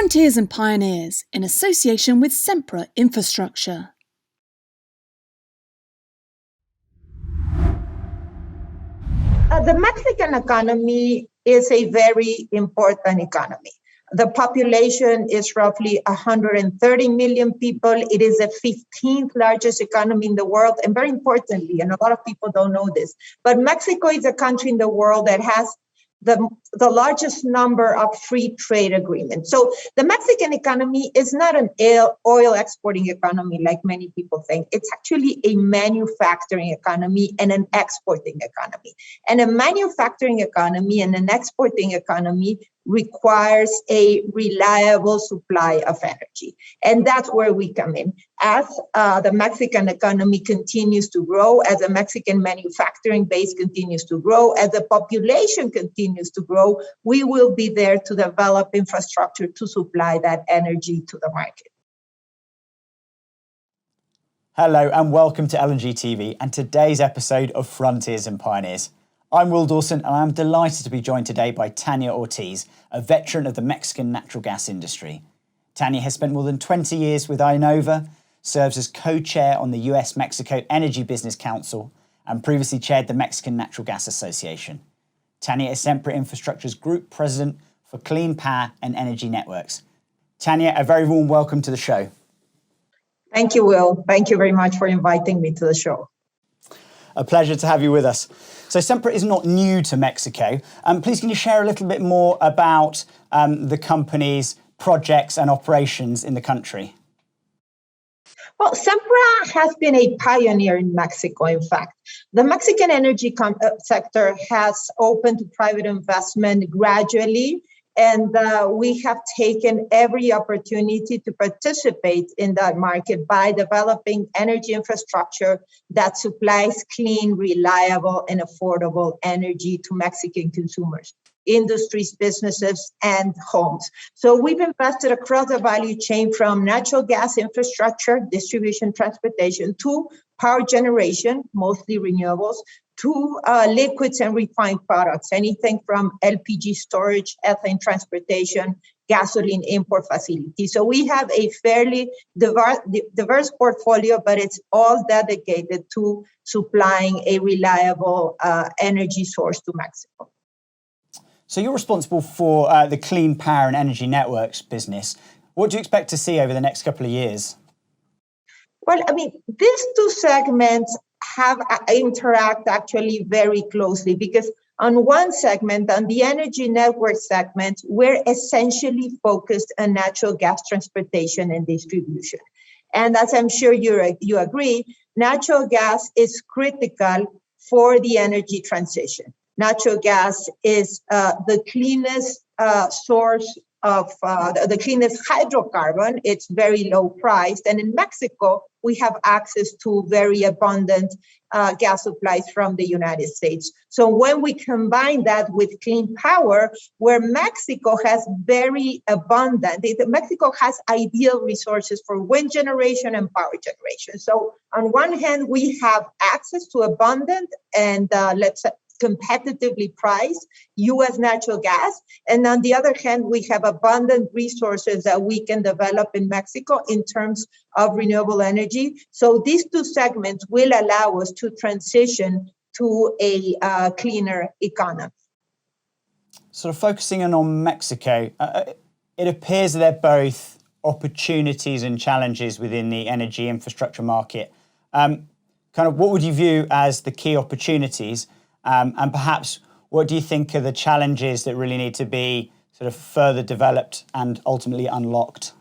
Frontiers and Pioneers in association with Sempra Infrastructure. The Mexican economy is a very important economy. The population is roughly 130 million people. It is the 15th largest economy in the world. And very importantly, and a lot of people don't know this, but Mexico is a country in the world that has the largest number of free trade agreements. So the Mexican economy is not an oil exporting economy like many people think. It's actually a manufacturing economy and an exporting economy. And a manufacturing economy and an exporting economy requires a reliable supply of energy. And that's where we come in. As the Mexican economy continues to grow, as the Mexican manufacturing base continues to grow, as the population continues to grow, we will be there to develop infrastructure to supply that energy to the market. Hello and welcome to LNG TV and today's episode of Frontiers and Pioneers. I'm Will Dawson and I'm delighted to be joined today by Tania Ortiz, a veteran of the Mexican natural gas industry. Tania has spent more than 20 years with Innova, serves as co-chair on the US-Mexico Energy Business Council, and previously chaired the Mexican Natural Gas Association. Tania is Sempra Infrastructure's Group President for Clean Power and Energy Networks. Tania, a very warm welcome to the show. Thank you, Will. Thank you very much for inviting me to the show. A pleasure to have you with us. So Sempra is not new to Mexico. Please can you share a little bit more about the company's projects and operations in the country? Well, Sempra has been a pioneer in Mexico, in fact. The Mexican energy sector has opened to private investment gradually, and we have taken every opportunity to participate in that market by developing energy infrastructure that supplies clean, reliable, and affordable energy to Mexican consumers, industries, businesses, and homes. So we've invested across the value chain from natural gas infrastructure, distribution, transportation, to power generation, mostly renewables, to liquids and refined products, anything from LPG storage, ethane transportation, gasoline import facilities. So we have a fairly diverse portfolio, but it's all dedicated to supplying a reliable energy source to Mexico. So you're responsible for the Clean Power and Energy Networks business. What do you expect to see over the next couple of years? Well, I mean, these two segments interact actually very closely because on one segment, on the energy network segment, we're essentially focused on natural gas transportation and distribution. And as I'm sure you agree, natural gas is critical for the energy transition. Natural gas is the cleanest source of the cleanest hydrocarbon. It's very low priced. And in Mexico, we have access to very abundant gas supplies from the United States. So when we combine that with clean power, where Mexico has very abundant, Mexico has ideal resources for wind generation and power generation. So on one hand, we have access to abundant and competitively priced U.S. natural gas. And on the other hand, we have abundant resources that we can develop in Mexico in terms of renewable energy. So these two segments will allow us to transition to a cleaner economy. Sort of focusing in on Mexico, it appears that they're both opportunities and challenges within the energy infrastructure market. Kind of what would you view as the key opportunities? And perhaps what do you think are the challenges that really need to be sort of further developed and ultimately unlocked?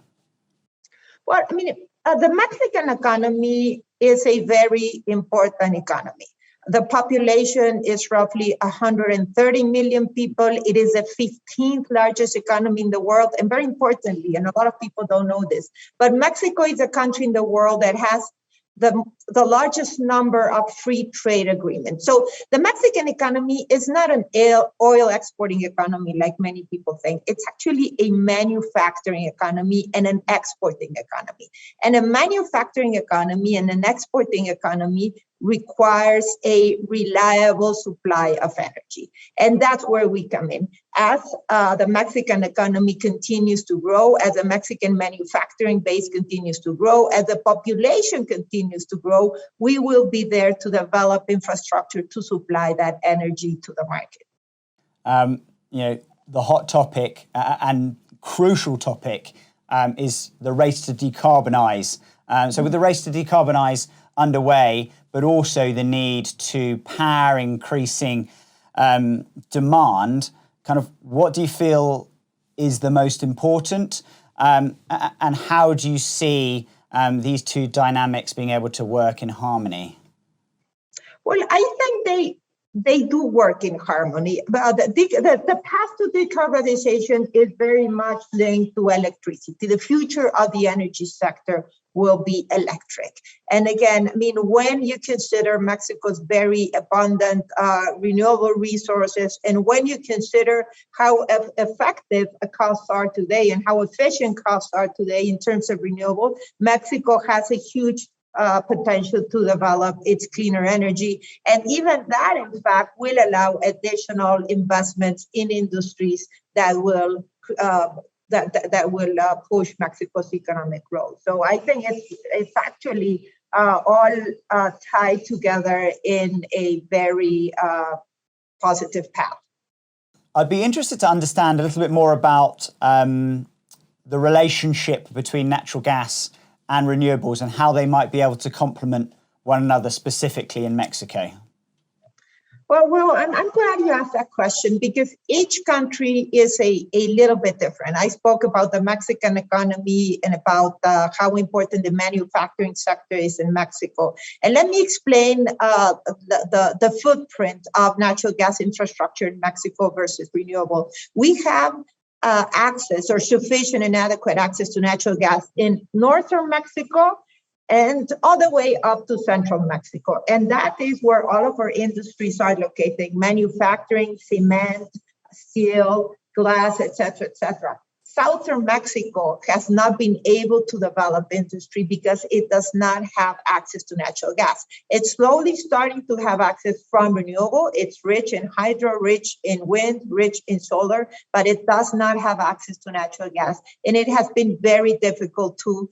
Well, I mean, the Mexican economy is a very important economy. The population is roughly 130 million people. It is the 15th largest economy in the world. And very importantly, and a lot of people don't know this, but Mexico is a country in the world that has the largest number of free trade agreements. So the Mexican economy is not an oil exporting economy like many people think. It's actually a manufacturing economy and an exporting economy. And a manufacturing economy and an exporting economy requires a reliable supply of energy. And that's where we come in. As the Mexican economy continues to grow, as the Mexican manufacturing base continues to grow, as the population continues to grow, we will be there to develop infrastructure to supply that energy to the market. The hot topic and crucial topic is the race to decarbonize. So with the race to decarbonize underway, but also the need to power increasing demand, kind of what do you feel is the most important? And how do you see these two dynamics being able to work in harmony? Well, I think they do work in harmony. The path to decarbonization is very much linked to electricity. The future of the energy sector will be electric. And again, when you consider Mexico's very abundant renewable resources, and when you consider how effective costs are today and how efficient costs are today in terms of renewable, Mexico has a huge potential to develop its cleaner energy. And even that, in fact, will allow additional investments in industries that will push Mexico's economic growth. So I think it's actually all tied together in a very positive path. I'd be interested to understand a little bit more about the relationship between natural gas and renewables and how they might be able to complement one another specifically in Mexico. Well, I'm glad you asked that question because each country is a little bit different. I spoke about the Mexican economy and about how important the manufacturing sector is in Mexico. And let me explain the footprint of natural gas infrastructure in Mexico versus renewable. We have access or sufficient and adequate access to natural gas in northern Mexico and all the way up to central Mexico. And that is where all of our industries are located: manufacturing, cement, steel, glass, et cetera. Southern Mexico has not been able to develop industry because it does not have access to natural gas. It's slowly starting to have access from renewable. It's rich in hydro, rich in wind, rich in solar, but it does not have access to natural gas. And it has been very difficult to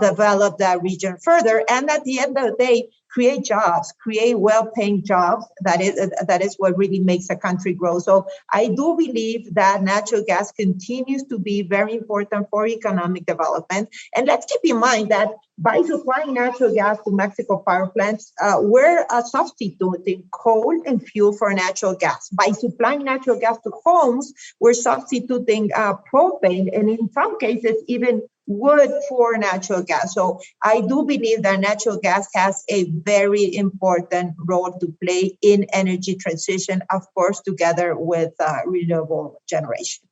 develop that region further. And at the end of the day, create jobs, create well-paying jobs. That is what really makes a country grow. So I do believe that natural gas continues to be very important for economic development. And let's keep in mind that by supplying natural gas to Mexico power plants, we're substituting coal and fuel for natural gas. By supplying natural gas to homes, we're substituting propane, and in some cases, even wood for natural gas. So I do believe that natural gas has a very important role to play in energy transition, of course, together with renewable generation.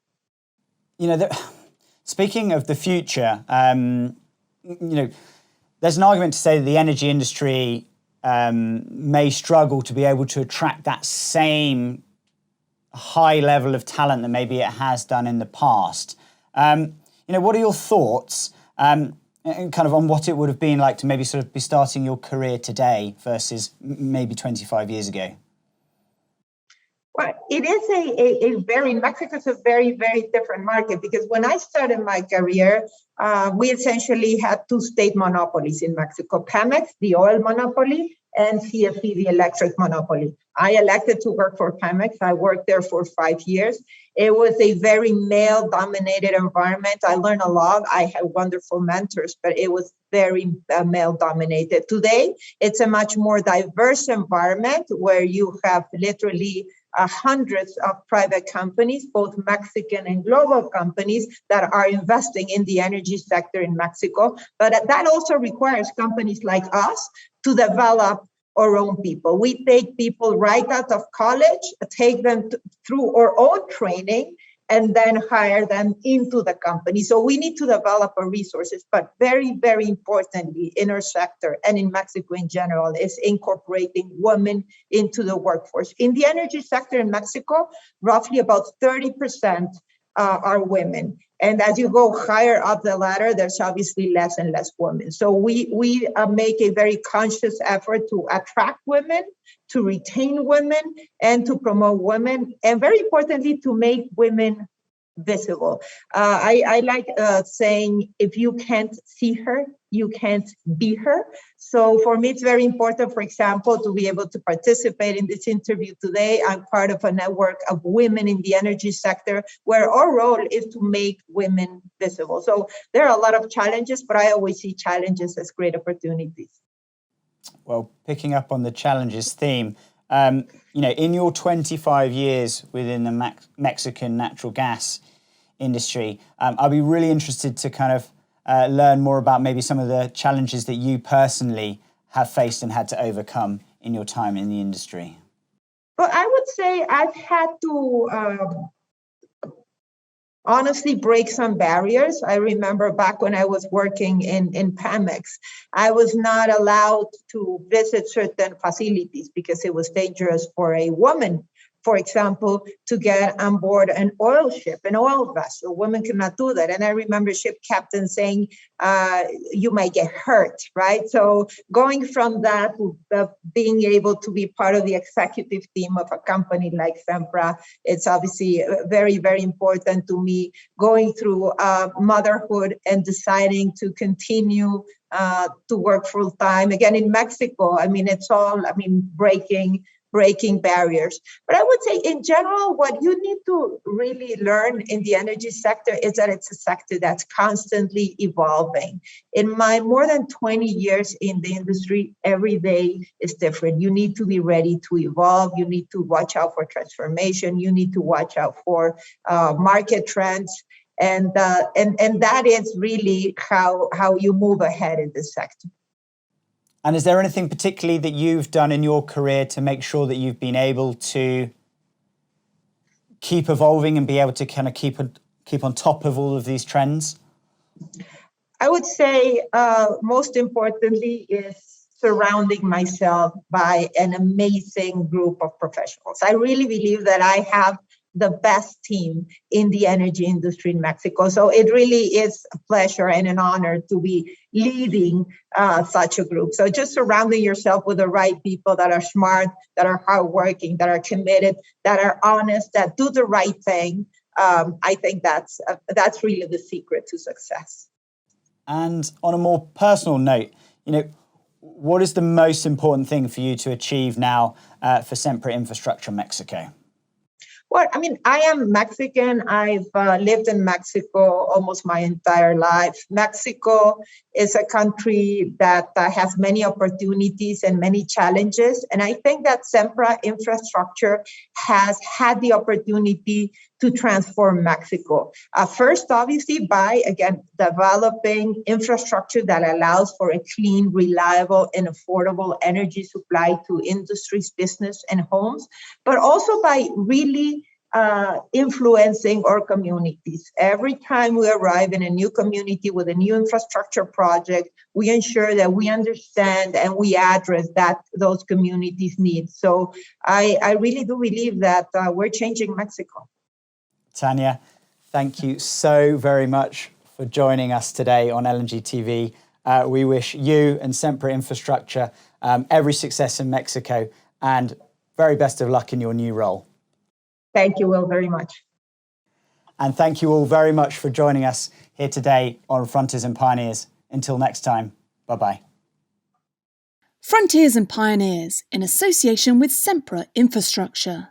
Speaking of the future, there's an argument to say that the energy industry may struggle to be able to attract that same high level of talent that maybe it has done in the past. What are your thoughts and kind of on what it would have been like to maybe sort of be starting your career today versus maybe 25 years ago? Well, it is Mexico's a very, very different market because when I started my career, we essentially had two state monopolies in Mexico: Pemex, the oil monopoly, and CFE, the electric monopoly. I elected to work for Pemex. I worked there for 5 years. It was a very male-dominated environment. I learned a lot. I had wonderful mentors, but it was very male-dominated. Today, it's a much more diverse environment where you have literally hundreds of private companies, both Mexican and global companies, that are investing in the energy sector in Mexico. But that also requires companies like us to develop our own people. We take people right out of college, take them through our own training, and then hire them into the company. So we need to develop our resources, but very, very importantly in our sector and in Mexico in general is incorporating women into the workforce. In the energy sector in Mexico, roughly about 30% are women. And as you go higher up the ladder, there's obviously less and less women. So we make a very conscious effort to attract women, to retain women, and to promote women, and very importantly, to make women visible. I like saying, if you can't see her, you can't be her. So for me, it's very important, for example, to be able to participate in this interview today. I'm part of a network of women in the energy sector, where our role is to make women visible. So there are a lot of challenges, but I always see challenges as great opportunities. Well, picking up on the challenges theme, in your 25 years within the Mexican natural gas industry, I'd be really interested to kind of learn more about maybe some of the challenges that you personally have faced and had to overcome in your time in the industry. Well, I would say I've had to honestly break some barriers. I remember back when I was working in Pemex, I was not allowed to visit certain facilities because it was dangerous for a woman, for example, to get on board an oil ship, an oil vessel. Women cannot do that. And I remember ship captains saying, you might get hurt, right? So going from that to being able to be part of the executive team of a company like Sempra, it's obviously very, very important to me. Going through motherhood and deciding to continue to work full time. Again, in Mexico, it's all, breaking barriers. But I would say in general, what you need to really learn in the energy sector is that it's a sector that's constantly evolving. In my more than 20 years in the industry, every day is different. You need to be ready to evolve. You need to watch out for transformation. You need to watch out for market trends. And that is really how you move ahead in this sector. And is there anything particularly that you've done in your career to make sure that you've been able to keep evolving and be able to kind of keep on top of all of these trends? I would say most importantly is surrounding myself by an amazing group of professionals. I really believe that I have the best team in the energy industry in Mexico. So it really is a pleasure and an honor to be leading such a group. So just surrounding yourself with the right people that are smart, that are hardworking, that are committed, that are honest, that do the right thing. I think that's really the secret to success. And on a more personal note, what is the most important thing for you to achieve now for Sempra Infrastructure Mexico? Well, I am Mexican. I've lived in Mexico almost my entire life. Mexico is a country that has many opportunities and many challenges. And I think that Sempra Infrastructure has had the opportunity to transform Mexico. First, obviously, by, again, developing infrastructure that allows for a clean, reliable, and affordable energy supply to industries, business, and homes, but also by really influencing our communities. Every time we arrive in a new community with a new infrastructure project, we ensure that we understand and we address those communities' needs. So I really do believe that we're changing Mexico. Tania, thank you so very much for joining us today on LNG TV. We wish you and Sempra Infrastructure every success in Mexico and very best of luck in your new role. Thank you, Will, very much. And thank you all very much for joining us here today on Frontiers and Pioneers. Until next time, bye-bye. Frontiers and Pioneers, in association with Sempra Infrastructure.